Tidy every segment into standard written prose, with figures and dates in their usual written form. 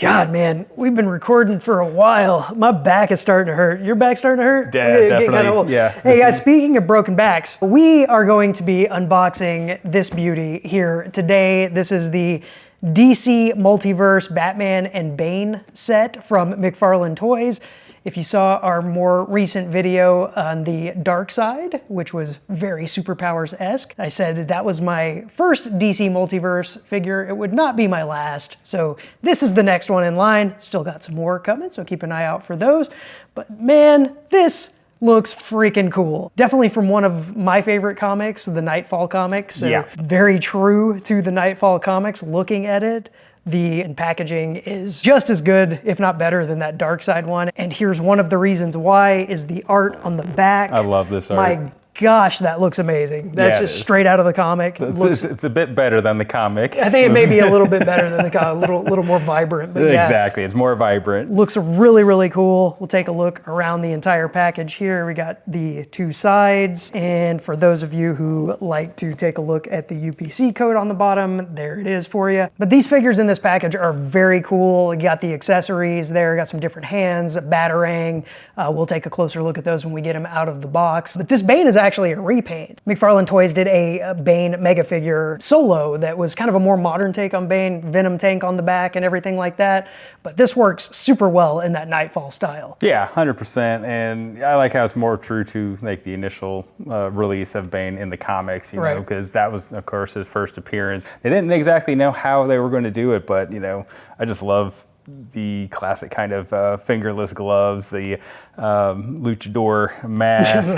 God, man, we've been recording for a while. My back is starting to hurt. Your back's starting to hurt? Yeah, definitely. Yeah. Hey guys, speaking of broken backs, we are going to be unboxing this beauty here today. This is the DC Multiverse Batman and Bane set from McFarlane Toys. If you saw our more recent video on the dark side, which was very Superpowers-esque, I said that was my first DC Multiverse figure. It would not be my last. So this is the next one in line. Still got some more coming, so keep an eye out for those. But man, this looks freaking cool. Definitely from one of my favorite comics, the Knightfall comics. So yeah. Very true to the Knightfall comics looking at it. The packaging is just as good, if not better, than that dark side one. And here's one of the reasons why is the art on the back. I love this art. My gosh, that looks amazing. That's just straight out of the comic. It's a bit better than the comic. I think it may be a little bit better than the comic, a little more vibrant. But yeah, exactly, it's more vibrant. Looks really, really cool. We'll take a look around the entire package here. We got the two sides. And for those of you who like to take a look at the UPC code on the bottom, there it is for you. But these figures in this package are very cool. You got the accessories there, got some different hands, a batarang. We'll take a closer look at those when we get them out of the box. But this Bane is actually a repaint. McFarlane Toys did a Bane mega figure solo that was kind of a more modern take on Bane, Venom tank on the back and everything like that. But this works super well in that Knightfall style. Yeah, 100%. And I like how it's more true to like the initial release of Bane in the comics, you know, because that was, of course, his first appearance. They didn't exactly know how they were going to do it, but, you know, I just love the classic kind of fingerless gloves, the luchador mask.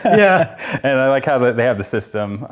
Yeah. And I like how they have the system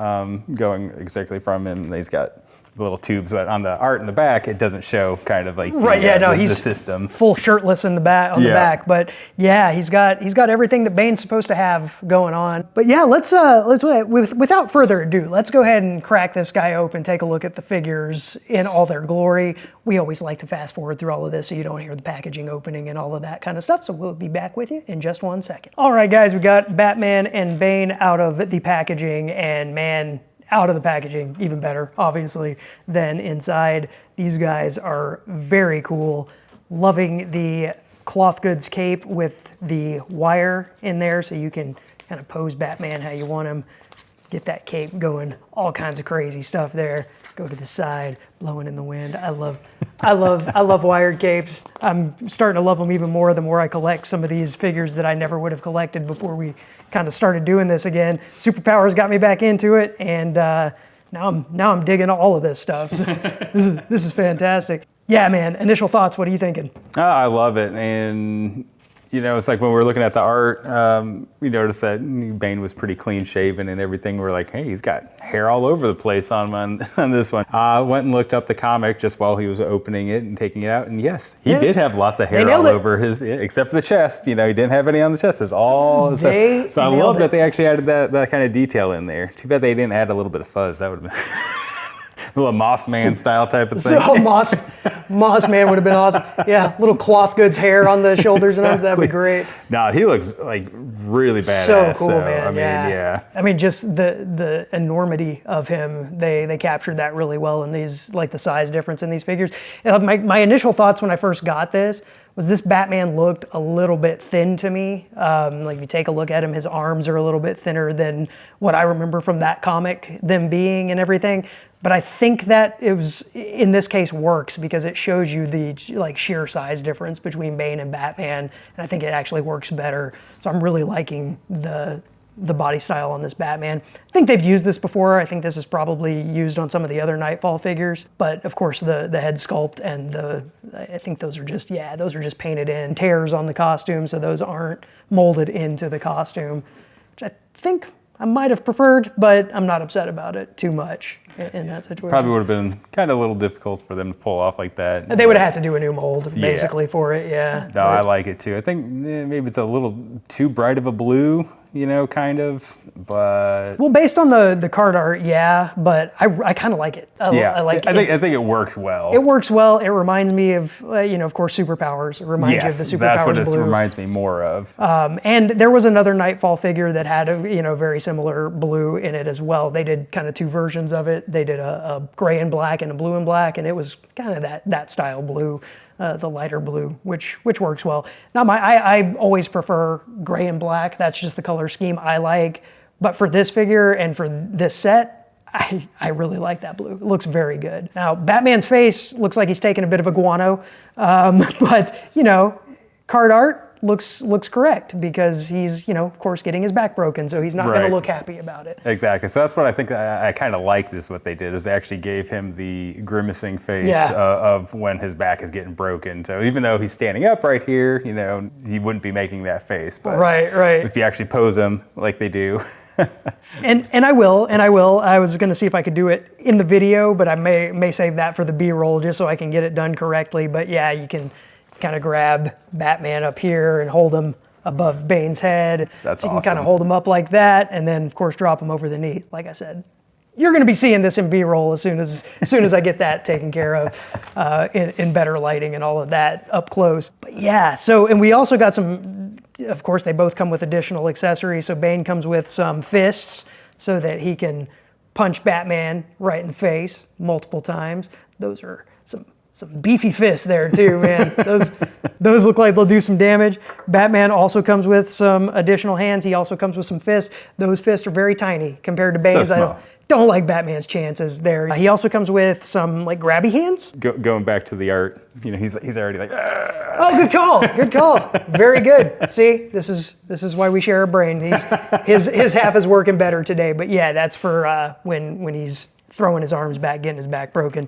going exactly from him. He's got the little tubes, but on the art in the back, it doesn't show kind of like he's the system. Full shirtless in the back, the back. But yeah, he's got everything that Bane's supposed to have going on. But yeah, let's without further ado, let's go ahead and crack this guy open, take a look at the figures in all their glory. We always like to fast forward through all of this so you don't hear the packaging opening and all of that kind of stuff. So we'll be back with you in just 1 second. All right, guys, we got Batman and Bane out of the packaging, and man, out of the packaging, even better, obviously, than inside. These guys are very cool. Loving the cloth goods cape with the wire in there so you can kind of pose Batman how you want him. Get that cape going, all kinds of crazy stuff there. Go to the side, blowing in the wind. I love wired capes. I'm starting to love them even more the more I collect some of these figures that I never would have collected before we kind of started doing this again. Superpowers got me back into it, and now I'm digging all of this stuff. So this is fantastic. Yeah, man. Initial thoughts. What are you thinking? I love it, and you know, it's like when we were looking at the art, we noticed that Bane was pretty clean shaven and everything. We're like, hey, he's got hair all over the place on this one. Went and looked up the comic just while he was opening it and taking it out. And yes, he did have lots of hair all over his, except for the chest. You know, he didn't have any on the chest. It's all stuff. So I love that they actually added that kind of detail in there. Too bad they didn't add a little bit of fuzz. That would have been a little Moss Man style type of thing. So Moss Man would have been awesome. Yeah, little cloth goods hair on the shoulders and that'd be great. No, he looks like really badass. So cool, man. I mean, yeah. I mean, just the enormity of him. They captured that really well in these, like the size difference in these figures. And my initial thoughts when I first got this was this Batman looked a little bit thin to me. Like if you take a look at him, his arms are a little bit thinner than what I remember from that comic, them being and everything. But I think that it was, in this case, works because it shows you the like sheer size difference between Bane and Batman, and I think it actually works better. So I'm really liking the body style on this Batman. I think they've used this before. I think this is probably used on some of the other Knightfall figures. But of course, the head sculpt and I think those are just painted in, tears on the costume, so those aren't molded into the costume, which I think I might have preferred, but I'm not upset about it too much in that situation. Probably would have been kind of a little difficult for them to pull off like that. They would have had to do a new mold, basically, for it, yeah. No, I like it too. I think maybe it's a little too bright of a blue. you know, kind of, but Well, based on the card art, yeah, but I kind of like it. yeah, I like I think it works well. it works well. It reminds me of, you know, of course, superpowers. It reminds you of the superpowers that's what it blue. reminds me more of. And there was another Knightfall figure that had a, you know, very similar blue in it as well. They did kind of two versions of it. They did a gray and black and a blue and black, and it was kind of that style blue. The lighter blue, which works well. Now, I always prefer gray and black. That's just the color scheme I like. But for this figure and for this set, I really like that blue. It looks very good. Now, Batman's face looks like he's taking a bit of a guano, but you know, card art looks correct because he's, you know, of course, getting his back broken, so he's not going to look happy about it. Exactly. So that's what I think I kind of like this, what they did, is they actually gave him the grimacing face of when his back is getting broken. So even though he's standing up right here, you know, he wouldn't be making that face. But right. if you actually pose him like they do. and I will. I was going to see if I could do it in the video, but I may save that for the B-roll just so I can get it done correctly. But yeah, you can kind of grab Batman up here and hold him above Bane's head. That's so you awesome. can kind of hold him up like that, and then of course drop him over the knee. Like I said, you're going to be seeing this in B-roll as soon as I get that taken care of in better lighting and all of that up close. But yeah, so, and we also got some, of course they both come with additional accessories. So Bane comes with some fists so that he can punch Batman right in the face multiple times. Those are some beefy fists there too, man. Those look like they'll do some damage. Batman also comes with some additional hands. He also comes with some fists. Those fists are very tiny compared to Bane's. So small. I don't like Batman's chances there. He also comes with some like grabby hands. Going back to the art, you know, he's already like, Argh. Oh, good call. Very good. See, this is why we share a brain. His half is working better today. But yeah, that's for when he's throwing his arms back, getting his back broken.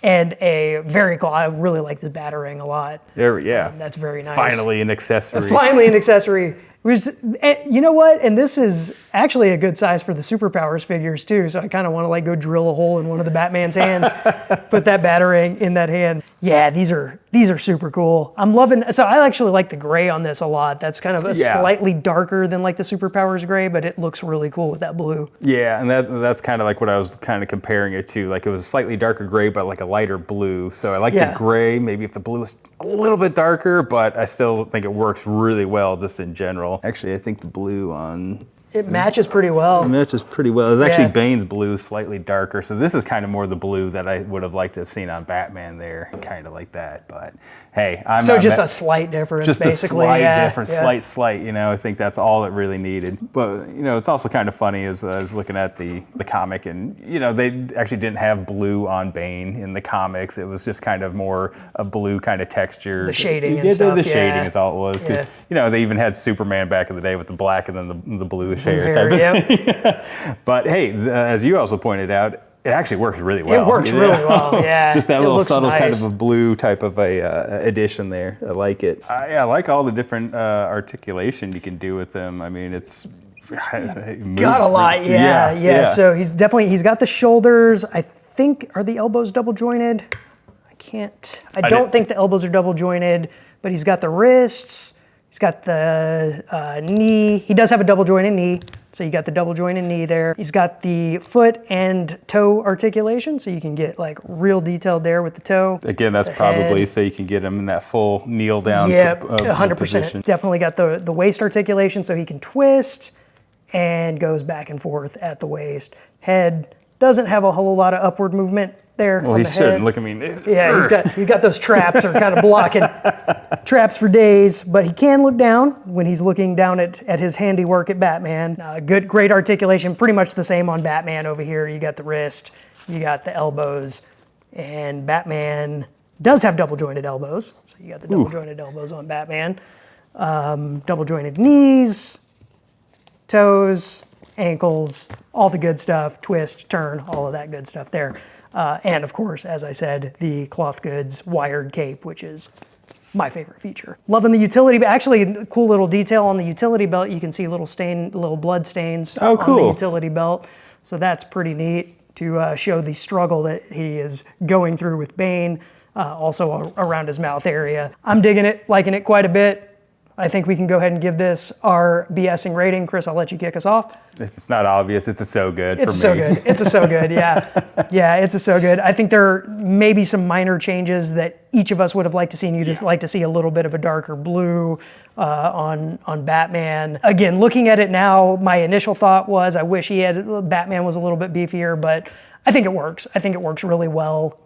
And a very cool, I really like this Batarang a lot. That's very nice. Finally an accessory. Finally an accessory. You know what? And this is actually a good size for the superpowers figures too. So I kind of want to like go drill a hole in one of the Batman's hands, put that Batarang in that hand. Yeah, these are super cool. I'm loving, so I actually like the gray on this a lot. That's kind of a slightly darker than like the superpowers gray, but it looks really cool with that blue. Yeah, and that's kind of like what I was kind of comparing it to. Like it was a slightly darker gray, but like a lighter blue. So I like the gray, maybe if the blue is a little bit darker, but I still think it works really well just in general. Actually, I think the blue on... It matches pretty well. It matches pretty well. It's actually Bane's blue, slightly darker. So this is kind of more the blue that I would have liked to have seen on Batman there, kind of like that. But hey, so just a slight difference, just basically. A slight difference, slight. You know, I think that's all it really needed. But you know, it's also kind of funny as I was looking at the comic, and you know, they actually didn't have blue on Bane in the comics. It was just kind of more a blue kind of texture. The shading and stuff. The shading is all it was, because you know they even had Superman back in the day with the black and then the bluish hair type of thing. But hey, as you also pointed out, it actually works really well. It works really well, yeah. Just that little subtle kind of a blue type of a addition there. I like it. I like all the different articulation you can do with them. I mean, it's got a lot, yeah. So he's got the shoulders. I think, are the elbows double jointed? I don't think the elbows are double jointed, but he's got the wrists. He's got the knee. He does have a double jointed knee, so you got the double jointed knee there. He's got the foot and toe articulation, so you can get like real detailed there with the toe. Again, that's probably head. So you can get him in that full kneel down. Yep, 100%. Position. Definitely got the waist articulation, so he can twist and goes back and forth at the waist. Head doesn't have a whole lot of upward movement there. Well, on he the shouldn't. head. Look, I mean, he's got those traps are kind of blocking traps for days, but he can look down when he's looking down at his handiwork at Batman. Great articulation, pretty much the same on Batman over here. You got the wrist, you got the elbows, and Batman does have double jointed elbows. So you got the double jointed elbows on Batman. Double jointed knees, toes, ankles, all the good stuff, twist, turn, all of that good stuff there. And of course, as I said, the cloth goods wired cape, which is my favorite feature. Loving the utility, but actually a cool little detail on the utility belt. You can see little blood stains on the utility belt. So that's pretty neat to show the struggle that he is going through with Bane, also around his mouth area. I'm digging it, liking it quite a bit. I think we can go ahead and give this our BSing rating. Chris, I'll let you kick us off. If it's not obvious, it's a so good for me. It's so good. It's a so good, yeah. Yeah, it's a so good. I think there may be some minor changes that each of us would have liked to see, and you just like to see a little bit of a darker blue on Batman. Again, looking at it now, my initial thought was I wish Batman was a little bit beefier, but I think it works. I think it works really well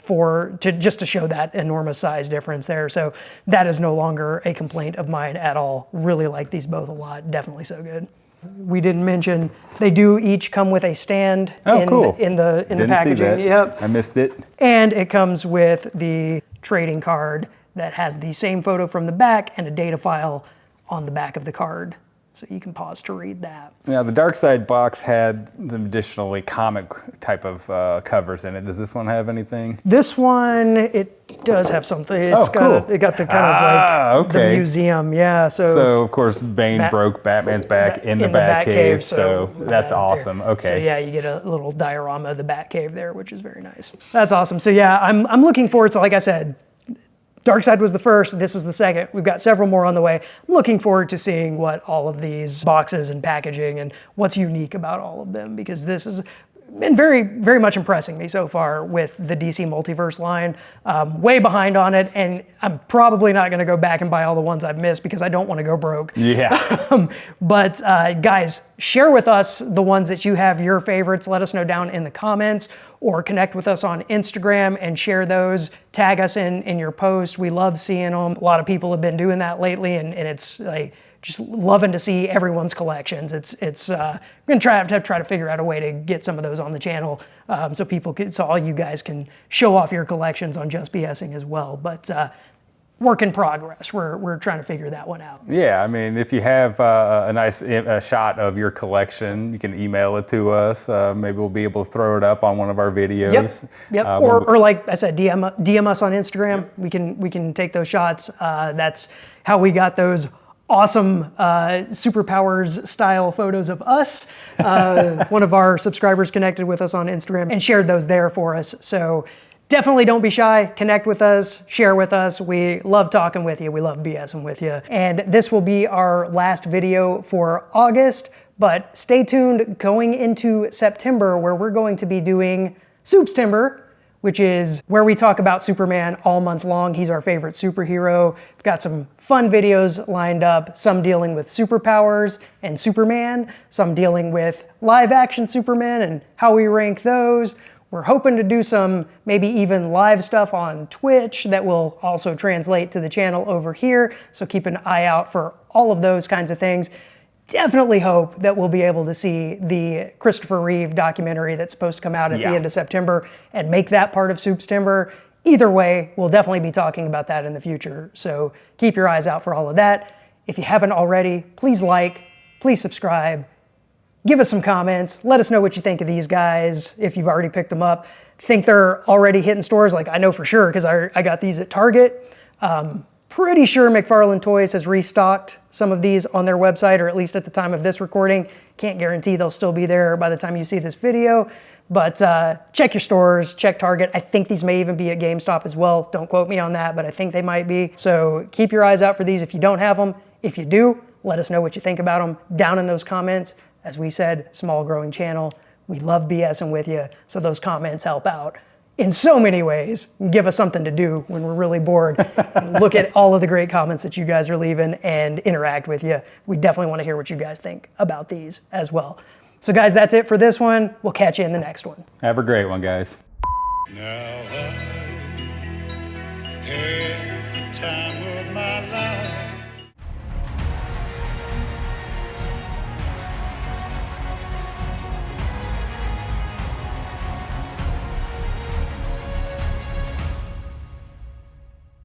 just to show that enormous size difference there. So that is no longer a complaint of mine at all. Really like these both a lot. Definitely so good. We didn't mention they do each come with a stand cool. in the packaging. See that. Yep. I missed it. And it comes with the trading card that has the same photo from the back and a data file on the back of the card. So you can pause to read that. Now the Dark Side box had some additionally comic type of covers in it. Does this one have anything? This one, it does have something. It got the kind of like the museum, yeah. So of course Bane broke Batman's back in the Batcave. So that's awesome. Okay. So yeah, you get a little diorama of the Batcave there, which is very nice. That's awesome. So yeah, I'm looking forward to, like I said, Darkseid was the first, this is the second. We've got several more on the way. I'm looking forward to seeing what all of these boxes and packaging and what's unique about all of them, because this has been very, very much impressing me so far with the DC Multiverse line. Way behind on it, and I'm probably not gonna go back and buy all the ones I've missed because I don't wanna go broke. Yeah. But guys, share with us the ones that you have your favorites. Let us know down in the comments, or connect with us on Instagram and share those. Tag us in your post. We love seeing them. A lot of people have been doing that lately, and it's like just loving to see everyone's collections. I'm gonna try to figure out a way to get some of those on the channel, so all you guys can show off your collections on Just BSing as well. But work in progress. We're trying to figure that one out. Yeah, I mean, if you have a nice shot of your collection, you can email it to us. Maybe we'll be able to throw it up on one of our videos. Yep. Or like I said, DM us on Instagram. We can take those shots. That's how we got those awesome superpowers style photos of us. One of our subscribers connected with us on Instagram and shared those there for us. So definitely don't be shy. Connect with us, share with us. We love talking with you. We love BSing with you. And this will be our last video for August, but stay tuned going into September, where we're going to be doing SUPESTEMBER, which is where we talk about Superman all month long. He's our favorite superhero. We've got some fun videos lined up, some dealing with superpowers and Superman, some dealing with live action Superman and how we rank those. We're hoping to do some maybe even live stuff on Twitch that will also translate to the channel over here. So keep an eye out for all of those kinds of things. Definitely hope that we'll be able to see the Christopher Reeve documentary that's supposed to come out at the end of September and make that part of SUPESTEMBER. Either way, we'll definitely be talking about that in the future. So keep your eyes out for all of that. If you haven't already, please like, please subscribe, give us some comments. Let us know what you think of these guys if you've already picked them up. Think they're already hitting stores? Like I know for sure because I got these at Target. Pretty sure McFarlane Toys has restocked some of these on their website, or at least at the time of this recording. Can't guarantee they'll still be there by the time you see this video, but check your stores, check Target. I think these may even be at GameStop as well. Don't quote me on that, but I think they might be. So keep your eyes out for these if you don't have them. If you do, let us know what you think about them down in those comments. As we said, small growing channel. We love BSing with you, so those comments help out in so many ways. Give us something to do when we're really bored. Look at all of the great comments that you guys are leaving and interact with you. We definitely want to hear what you guys think about these as well. So guys, that's it for this one. We'll catch you in the next one. Have a great one, guys. Now I